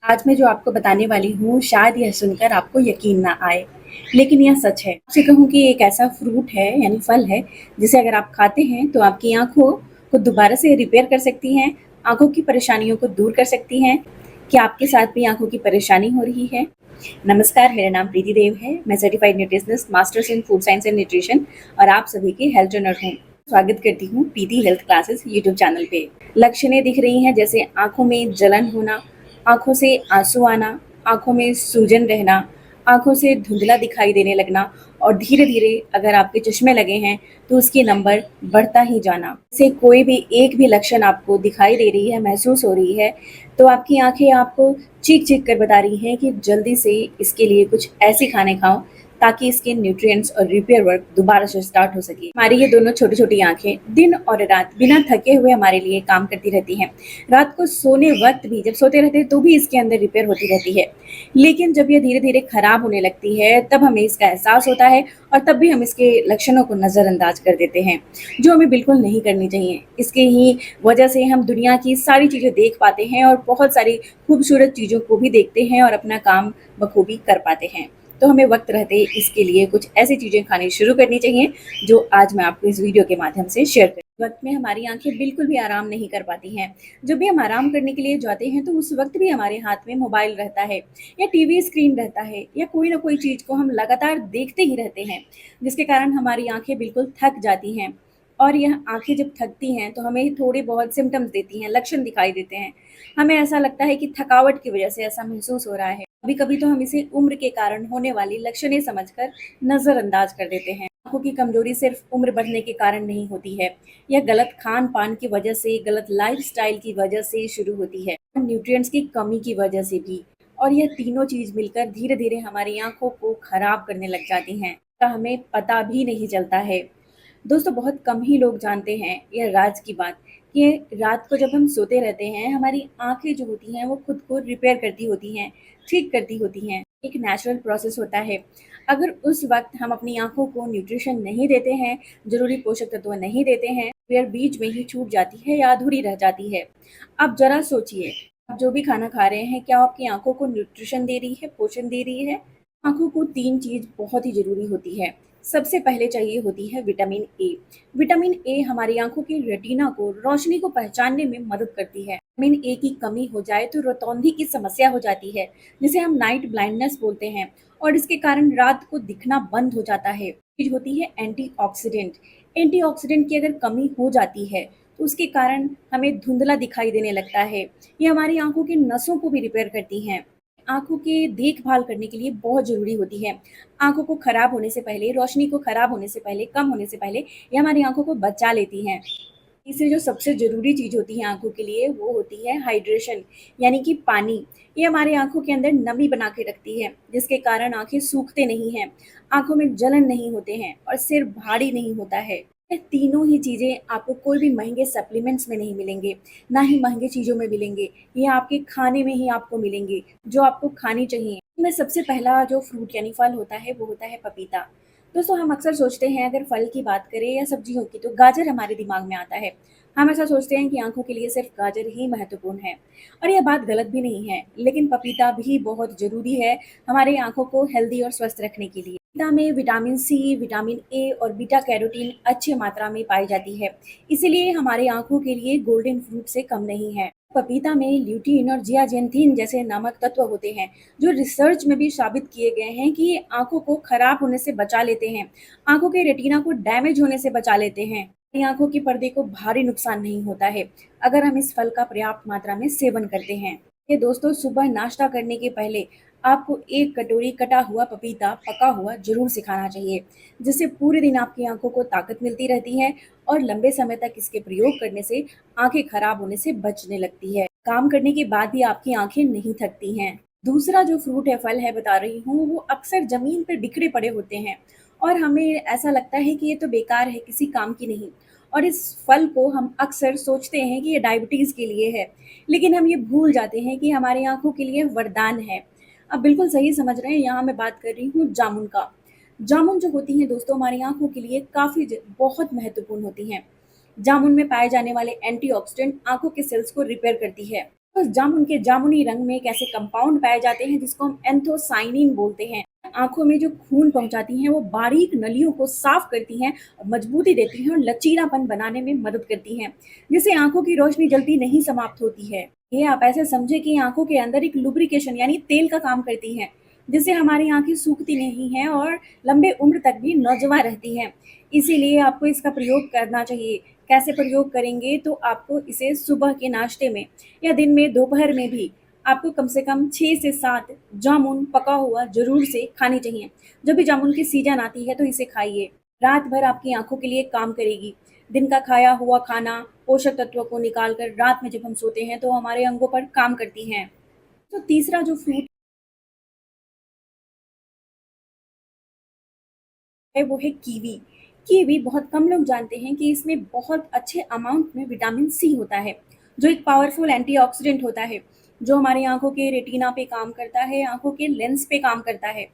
आज मैं जो आपको बताने वाली हूँ, शायद यह सुनकर आपको यकीन ना आए, लेकिन यह सच है। आपसे कहूँ कि एक ऐसा फ्रूट है यानी फल है, जिसे अगर आप खाते हैं तो आपकी आँखों को दोबारा से रिपेयर कर सकती हैं, आँखों की परेशानियों को दूर कर सकती हैं। क्या आपके साथ भी आँखों की परेशानी हो रही है? नमस्कार, मेरा नाम प्रीति देव है। मैं certified nutritionist, masters in food science and nutrition और आप सभी की हेल्थ ट्रेनर हूँ। स्वागत करती हूँ प्रीति हेल्थ क्लासेस यूट्यूब चैनल पे। लक्षणें दिख रही हैं जैसे आँखों में जलन होना, आँखों से आँसू आना, आँखों में सूजन रहना, आँखों से धुंधला दिखाई देने लगना और धीरे-धीरे अगर आपके चश्मे लगे हैं तो उसके नंबर बढ़ता ही जाना। से कोई भी एक भी लक्षण आपको दिखाई दे रही है, महसूस हो रही है, तो आपकी आँखें आपको चीख-चीख कर बता रही हैं कि जल्दी से इसके लिए कुछ ऐसे खाने खाओ ताकि इसके न्यूट्रिएंट्स और रिपेयर वर्क दोबारा से स्टार्ट हो सके। हमारी ये दोनों छोटी-छोटी आँखें दिन और रात बिना थके हुए हमारे लिए काम करती रहती हैं। रात को सोने वक़्त भी जब सोते रहते हैं तो भी इसके अंदर रिपेयर होती रहती है। लेकिन जब ये धीरे-धीरे खराब होने लगती है तब हमें इसका एहसास होता है और तब भी हम इसके लक्षणों को नज़रअंदाज कर देते हैं, जो हमें बिल्कुल नहीं करनी चाहिए। इसके ही वजह से हम दुनिया की सारी चीज़ें देख पाते हैं और बहुत सारी खूबसूरत चीज़ों को भी देखते हैं और अपना काम बखूबी कर पाते हैं। तो हमें वक़्त रहते इसके लिए कुछ ऐसी चीज़ें खानी शुरू करनी चाहिए, जो आज मैं आपको इस वीडियो के माध्यम से शेयर करूँ। वक़्त में हमारी आँखें बिल्कुल भी आराम नहीं कर पाती हैं। जब भी हम आराम करने के लिए जाते हैं, तो उस वक़्त भी हमारे हाथ में मोबाइल रहता है या टीवी स्क्रीन रहता है या कोई न कोई चीज़ को हम लगातार देखते ही रहते हैं, जिसके कारण हमारी आँखें बिल्कुल थक जाती हैं। और यह आँखें जब थकती हैं, तो हमें थोड़े बहुत सिम्पटम्स देती हैं, लक्षण दिखाई देते हैं। हमें ऐसा लगता है कि थकावट की वजह से ऐसा महसूस हो रहा है। कभी-कभी तो हम इसे उम्र के कारण होने वाली लक्षणें समझकर नज़रअंदाज कर देते हैं। आँखों की कमज़ोरी सिर्फ़ उम्र बढ़ने के कारण नहीं होती है। यह गलत खान-पान की वजह से, गलत लाइफ़स्टाइल की वजह से शुरू होती है, न्यूट्रिएंट्स की कमी की वजह से भी। और यह तीनों चीज़ मिलकर धीरे-धीरे हमारी आँखों को खराब करने लग जाती हैं, तो हमें पता भी नहीं चलता है। दोस्तों, बहुत कम ही लोग जानते हैं यह राज की बात कि रात को जब हम सोते रहते हैं, हमारी आँखें जो होती हैं वो खुद को रिपेयर करती होती हैं, ठीक करती होती हैं। एक नेचुरल प्रोसेस होता है। अगर उस वक़्त हम अपनी आँखों को न्यूट्रिशन नहीं देते हैं, ज़रूरी पोषक तत्व नहीं देते हैं, रिपेयर बीच में ही छूट जाती है या अधूरी रह जाती है। अब ज़रा सोचिए, आप जो भी खाना खा रहे हैं, क्या आपकी आँखों को न्यूट्रिशन दे रही है, पोषण दे रही है? आँखों को 3 चीज़ बहुत ही ज़रूरी होती है। सबसे पहले चाहिए होती है विटामिन ए। विटामिन ए हमारी आँखों की रेटिना को रोशनी को पहचानने में मदद करती है। विटामिन ए की कमी हो जाए तो रतौंधी की समस्या हो जाती है, जिसे हम नाइट ब्लाइंडनेस बोलते हैं और इसके कारण रात को दिखना बंद हो जाता है। चीज़ होती है एंटीऑक्सीडेंट। एंटीऑक्सीडेंट की अगर कमी हो जाती है, तो उसके कारण हमें धुंधला दिखाई देने लगता है। ये हमारी आँखों की नसों को भी रिपेयर करती हैं। आँखों की देखभाल करने के लिए बहुत ज़रूरी होती है। आँखों को खराब होने से पहले, रोशनी को खराब होने से पहले, कम होने से पहले ये हमारी आँखों को बचा लेती हैं। तीसरी जो सबसे ज़रूरी चीज़ होती है आँखों के लिए वो होती है हाइड्रेशन यानी कि पानी। ये हमारी आँखों के अंदर नमी बना के रखती है, जिसके कारण आँखें सूखते नहीं हैं, आँखों में जलन नहीं होते हैं और सिर भारी नहीं होता है। ये तीनों ही चीज़ें आपको कोई भी महँगे सप्लीमेंट्स में नहीं मिलेंगे, ना ही महँगे चीज़ों में मिलेंगे। ये आपके खाने में ही आपको मिलेंगे, जो आपको खानी चाहिए। इनमें सबसे पहला जो फ्रूट यानी फल होता है, वो होता है पपीता। दोस्तों, हम अक्सर सोचते हैं अगर फल की बात करें या सब्जियों की तो गाजर हमारे दिमाग में आता है। हम ऐसा सोचते हैं कि आँखों के लिए सिर्फ़ गाजर ही महत्वपूर्ण है और यह बात गलत भी नहीं है, लेकिन पपीता भी बहुत ज़रूरी है हमारी आँखों को हेल्दी और स्वस्थ रखने के लिए। पपीता में विटामिन सी, विटामिन ए और बीटा कैरोटीन अच्छी मात्रा में पाई जाती है, इसीलिए हमारी आँखों के लिए गोल्डन फ्रूट से कम नहीं है। पपीता में ल्यूटीन और ज़ियाज़ेंथीन जैसे नामक तत्व होते हैं, जो रिसर्च में भी साबित किए गए हैं कि ये आँखों को खराब होने से बचा लेते हैं, आँखों के रेटिना को डैमेज होने से बचा लेते हैं। हमारी आँखों के पर्दे को भारी नुकसान नहीं होता है, अगर हम इस फल का पर्याप्त मात्रा में सेवन करते हैं। ये दोस्तों, सुबह नाश्ता करने के पहले आपको 1 कटोरी कटा हुआ पपीता पका हुआ ज़रूर से खाना चाहिए, जिससे पूरे दिन आपकी आँखों को ताकत मिलती रहती है और लंबे समय तक इसके प्रयोग करने से आँखें खराब होने से बचने लगती है। काम करने के बाद भी आपकी आँखें नहीं थकती हैं। दूसरा जो फ्रूट है, फल है बता रही हूँ, वो अक्सर ज़मीन पे बिखरे पड़े होते हैं और हमें ऐसा लगता है कि ये तो बेकार है, किसी काम की नहीं। और इस फल को हम अक्सर सोचते हैं कि ये डायबिटीज़ के लिए है, लेकिन हम ये भूल जाते हैं कि हमारी आँखों के लिए वरदान है। आप बिल्कुल सही समझ रहे हैं, यहाँ मैं बात कर रही हूँ जामुन का। जामुन जो होती हैं दोस्तों, हमारी आँखों के लिए बहुत महत्वपूर्ण होती हैं। जामुन में पाए जाने वाले एंटीऑक्सीडेंट आँखों के सेल्स को रिपेयर करती है। तो जामुन के जामुनी रंग में एक ऐसे कंपाउंड पाए जाते हैं जिसको हम एंथोसाइनिन बोलते हैं। आंखों में जो खून पहुंचाती हैं वो बारीक नलियों को साफ करती हैं, मजबूती देती हैं और लचीलापन बनाने में मदद करती हैं, जिससे आंखों की रोशनी जल्दी नहीं समाप्त होती है। ये आप ऐसे समझे कि आंखों के अंदर एक लुब्रिकेशन यानी तेल का काम करती हैं, जिससे हमारी आंखें सूखती नहीं हैं और लंबे उम्र तक भी नौजवान रहती हैं। इसीलिए आपको इसका प्रयोग करना चाहिए। कैसे प्रयोग करेंगे? तो आपको इसे सुबह के नाश्ते में या दिन में दोपहर में भी आपको कम से कम 6 से 7 जामुन पका हुआ ज़रूर से खानी चाहिए। जब भी जामुन की सीज़न आती है तो इसे खाइए। रात भर आपकी आँखों के लिए काम करेगी। दिन का खाया हुआ खाना पोषक तत्वों को निकाल कर रात में जब हम सोते हैं तो हमारे अंगों पर काम करती हैं। तो तीसरा जो फ्रूट है वो है कीवी। कीवी बहुत कम लोग जानते हैं कि इसमें बहुत अच्छे अमाउंट में विटामिन सी होता है, जो एक पावरफुल एंटीऑक्सीडेंट होता है, जो हमारी आँखों के रेटिना पे काम करता है, आँखों के लेंस पे काम करता है,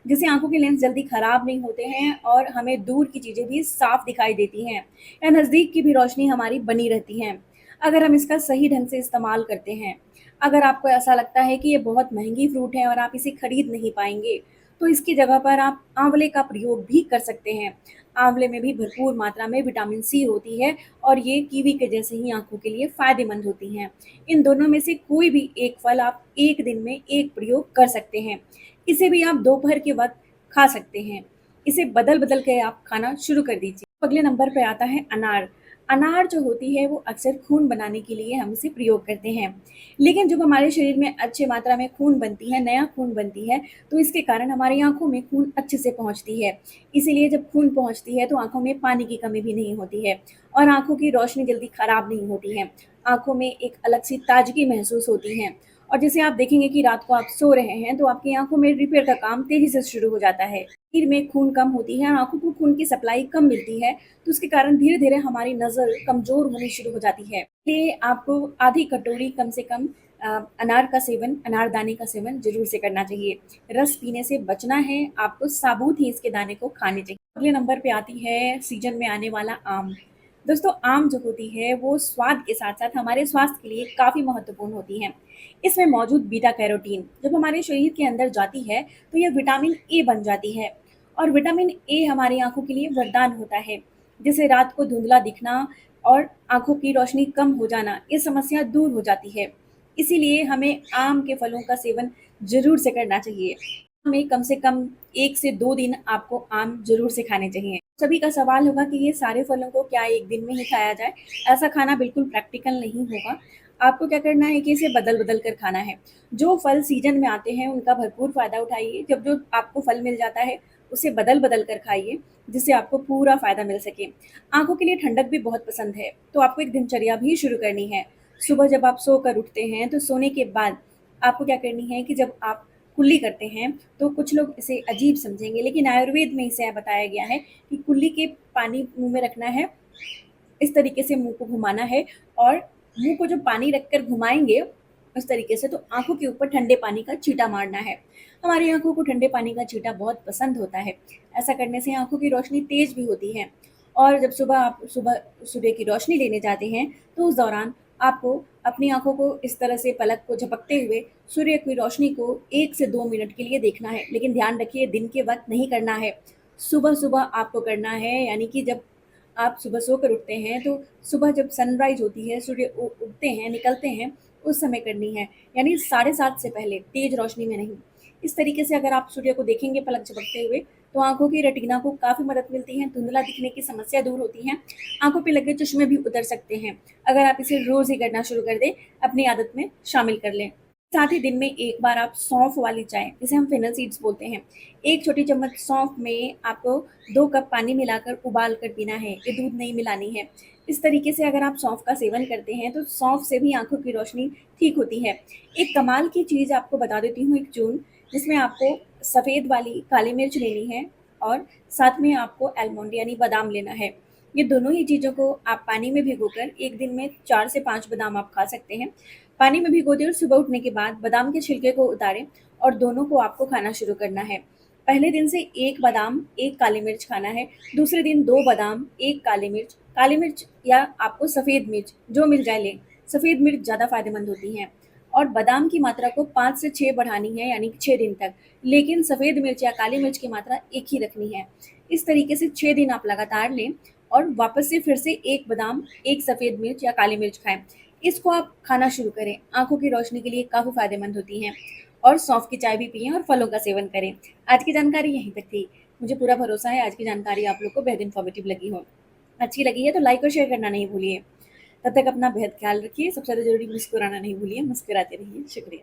जिससे आँखों के लेंस जल्दी खराब नहीं होते हैं और हमें दूर की चीज़ें भी साफ दिखाई देती हैं या नज़दीक की भी रोशनी हमारी बनी रहती है, अगर हम इसका सही ढंग से इस्तेमाल करते हैं। अगर आपको ऐसा लगता है कि ये बहुत महँगी फ्रूट है और आप इसे खरीद नहीं पाएँगे, तो इसकी जगह पर आप आंवले का प्रयोग भी कर सकते हैं। आंवले में भी भरपूर मात्रा में विटामिन सी होती है और ये कीवी के जैसे ही आँखों के लिए फ़ायदेमंद होती हैं। इन दोनों में से कोई भी एक फल आप 1 दिन में 1 प्रयोग कर सकते हैं। इसे भी आप दोपहर के वक़्त खा सकते हैं। इसे बदल-बदल के आप खाना शुरू कर दीजिए। अगले नंबर पे आता है अनार। अनार जो होती है वो अक्सर खून बनाने के लिए हम इसे प्रयोग करते हैं। लेकिन जब हमारे शरीर में अच्छी मात्रा में खून बनती है, नया खून बनती है, तो इसके कारण हमारी आँखों में खून अच्छे से पहुँचती है। इसीलिए जब खून पहुँचती है तो आँखों में पानी की कमी भी नहीं होती है और आँखों की रोशनी जल्दी खराब नहीं होती है। आँखों में एक अलग-सी ताज़गी महसूस होती है और जैसे आप देखेंगे कि रात को आप सो रहे हैं तो आपकी आँखों में रिपेयर का काम तेज़ी से शुरू हो जाता है। शरीर में खून कम होती है और आँखों को खून की सप्लाई कम मिलती है, तो उसके कारण धीरे-धीरे हमारी नज़र कमज़ोर होनी शुरू हो जाती है। इसलिए आपको आधी कटोरी कम से कम अनार का सेवन, अनारदाने का सेवन ज़रूर से करना चाहिए। रस पीने से बचना है, आपको साबूत ही इसके दाने को खाने चाहिए। अगले नंबर पे आती है सीज़न में आने वाला आम। दोस्तों आम जो होती है वो स्वाद के साथ-साथ हमारे स्वास्थ्य के लिए काफ़ी महत्वपूर्ण होती है। इसमें मौजूद बीटा कैरोटीन जब हमारे शरीर के अंदर जाती है तो यह विटामिन ए बन जाती है और विटामिन ए हमारी आँखों के लिए वरदान होता है। जैसे रात को धुंधला दिखना और आँखों की रोशनी कम हो जाना, ये समस्या दूर हो जाती है। इसीलिए हमें आम के फलों का सेवन ज़रूर से करना चाहिए। हमें कम से कम 1 से 2 दिन आपको आम ज़रूर से खाने चाहिए। सभी का सवाल होगा कि ये सारे फलों को क्या 1 दिन में ही खाया जाए? ऐसा खाना बिल्कुल प्रैक्टिकल नहीं होगा। आपको क्या करना है कि इसे बदल-बदल कर खाना है। जो फल सीज़न में आते हैं उनका भरपूर फ़ायदा उठाइए। जब जो आपको फल मिल जाता है उसे बदल-बदल कर खाइए, जिससे आपको पूरा फ़ायदा मिल सके। आँखों के लिए ठंडक भी बहुत पसंद है, तो आपको एक दिनचर्या भी शुरू करनी है। सुबह जब आप सोकर उठते हैं तो सोने के बाद आपको क्या करनी है कि जब आप कुल्ली करते हैं तो कुछ लोग इसे अजीब समझेंगे, लेकिन आयुर्वेद में इसे बताया गया है कि कुल्ली के पानी मुँह में रखना है, इस तरीके से मुँह को घुमाना है और मुँह को जब पानी रखकर घुमाएँगे उस तरीके से तो आँखों के ऊपर ठंडे पानी का छींटा मारना है। हमारी आँखों को ठंडे पानी का छींटा बहुत पसंद होता है। ऐसा करने से आँखों की रोशनी तेज़ भी होती है और जब आप सुबह सूर्य की रोशनी लेने जाते हैं तो उस दौरान आपको अपनी आँखों को इस तरह से पलक को झपकते हुए सूर्य की रोशनी को 1 से 2 मिनट के लिए देखना है। लेकिन ध्यान रखिए दिन के वक़्त नहीं करना है। सुबह-सुबह आपको करना है यानी कि जब आप सुबह सोकर उठते हैं तो सुबह जब सनराइज़ होती है, सूर्य उगते हैं, निकलते हैं, उस समय करनी है। यानी 7:30 से पहले, तेज़ रोशनी में नहीं। इस तरीके से अगर आप सूर्य को देखेंगे पलक झपकते हुए, तो आँखों की रेटिना को काफ़ी मदद मिलती है, धुंधला दिखने की समस्या दूर होती है, आँखों पे लगे चश्मे भी उतर सकते हैं। अगर आप इसे रोज़ ही करना शुरू कर दें, अपनी आदत में शामिल कर लें। साथ ही दिन में एक बार आप सौंफ वाली चाय, जिसे हम फेनल सीड्स बोलते हैं, 1 छोटी चम्मच सौंफ में आपको 2 कप पानी मिलाकर उबाल कर पीना है, ये दूध नहीं मिलानी है। इस तरीके से अगर आप सौंफ का सेवन करते हैं, तो सौंफ से भी आँखों की रोशनी ठीक होती है। एक कमाल की चीज़ आपको बता देती हूँ, एक चूर्ण, जिसमें आपको सफ़ेद वाली काली मिर्च लेनी है और साथ में आपको आलमंड यानी बादाम लेना है। ये दोनों ही चीज़ों को आप पानी में भिगोकर 1 दिन में 4 से 5 बादाम आप खा सकते हैं। पानी में भिगो दें और सुबह उठने के बाद बादाम के छिलके को उतारें और दोनों को आपको खाना शुरू करना है। पहले दिन से 1 बादाम, 1 काली मिर्च खाना है, दूसरे दिन 2 बादाम, 1 काली मिर्च या आपको सफ़ेद मिर्च जो मिल जाए लें। सफ़ेद मिर्च ज़्यादा फ़ायदेमंद होती हैं। और बादाम की मात्रा को 5 से 6 बढ़ानी है, यानी 6 दिन तक। लेकिन सफ़ेद मिर्च या काली मिर्च की मात्रा एक ही रखनी है। इस तरीके से 6 दिन आप लगातार लें और वापस से फिर से 1 बादाम, 1 सफ़ेद मिर्च या काली मिर्च खाएँ। इसको आप खाना शुरू करें, आँखों की रोशनी के लिए काफ़ी फ़ायदेमंद होती हैं। और सौंफ की चाय भी पिएँ और फलों का सेवन करें। आज की जानकारी यहीं तक थी। मुझे पूरा भरोसा है आज की जानकारी आप लोग को बेहद इन्फॉर्मेटिव लगी हो। अच्छी लगी है तो लाइक और शेयर करना नहीं भूलिए। तब तक अपना बेहद ख्याल रखिए, सबसे ज़्यादा ज़रूरी मुस्कुराना नहीं भूलिए, मुस्कुराते रहिए। शुक्रिया।